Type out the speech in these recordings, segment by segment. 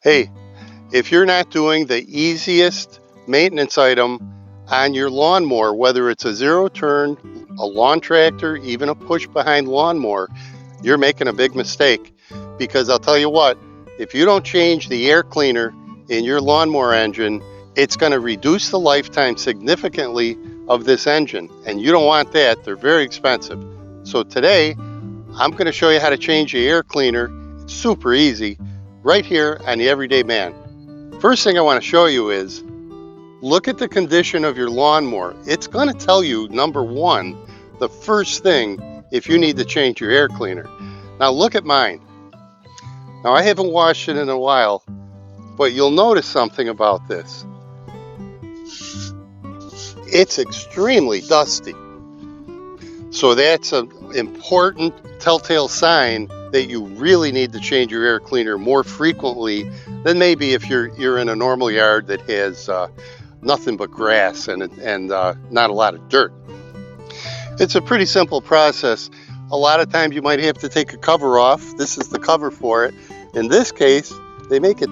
Hey, if you're not doing the easiest maintenance item on your lawnmower, whether it's a zero turn, a lawn tractor, even a push behind lawnmower, you're making a big mistake. Because I'll tell you what, if you don't change the air cleaner in your lawnmower engine, it's going to reduce the lifetime significantly of this engine. And you don't want that. They're very expensive. So today, I'm going to show you how to change the air cleaner. It's super easy right here on the Everyday Man. First thing I want to show you is look at the condition of your lawnmower. It's going to tell you, number one, the first thing if you need to change your air cleaner. Now look at mine. Now I haven't washed it in a while, but you'll notice something about this. It's extremely dusty. So that's an important telltale sign that you really need to change your air cleaner more frequently than maybe if you're in a normal yard that has nothing but grass and not a lot of dirt. It's a pretty simple process. A lot of times you might have to take a cover off. This is the cover for it. In this case, they make it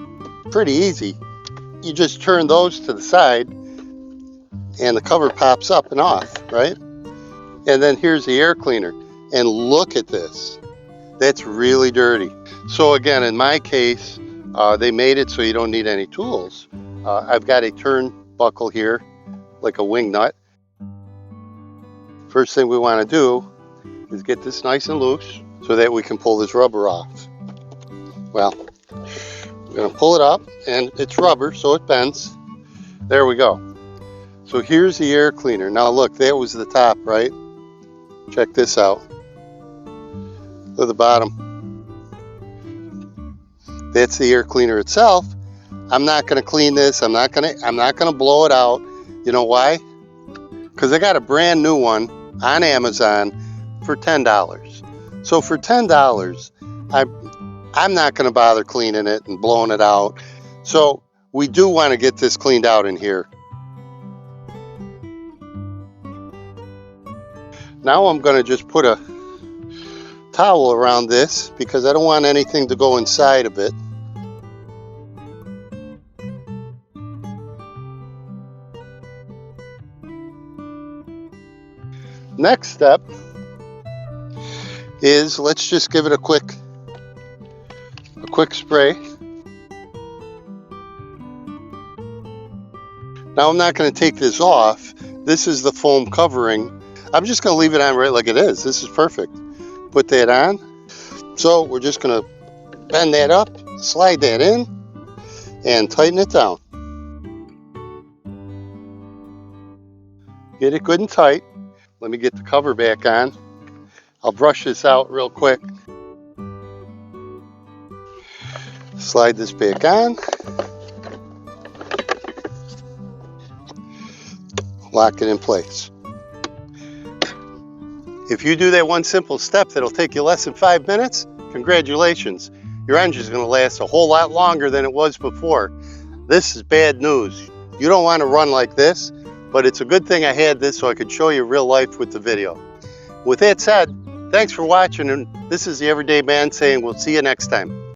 pretty easy. You just turn those to the side and the cover pops up and off, right? And then here's the air cleaner. And look at this. That's really dirty. So again, in my case, they made it so you don't need any tools. I've got a turnbuckle here, like a wing nut. First thing we want to do is get this nice and loose so that we can pull this rubber off. Well, we're going to pull it up, and it's rubber, so it bends. There we go. So here's the air cleaner. Now look, that was the top, right? Check this out. Look at the bottom. That's the air cleaner itself. I'm not going to clean this. I'm not going to blow it out. You know why? Because I got a brand new one on Amazon for $10. So for $10, I'm not going to bother cleaning it and blowing it out. So we do want to get this cleaned out in here. Now I'm going to just put a towel around this because I don't want anything to go inside of it. Next step is let's just give it a quick spray. Now I'm not going to take this off. This is the foam covering. I'm just going to leave it on right like it is. This is perfect. Put that on. So we're just going to bend that up, slide that in, and tighten it down. Get it good and tight. Let me get the cover back on. I'll brush this out real quick. Slide this back on. Lock it in place. If you do that one simple step that'll take you less than 5 minutes, congratulations. Your engine's going to last a whole lot longer than it was before. This is bad news. You don't want to run like this, but it's a good thing I had this so I could show you real life with the video. With that said, thanks for watching, and this is the Everyday Man saying we'll see you next time.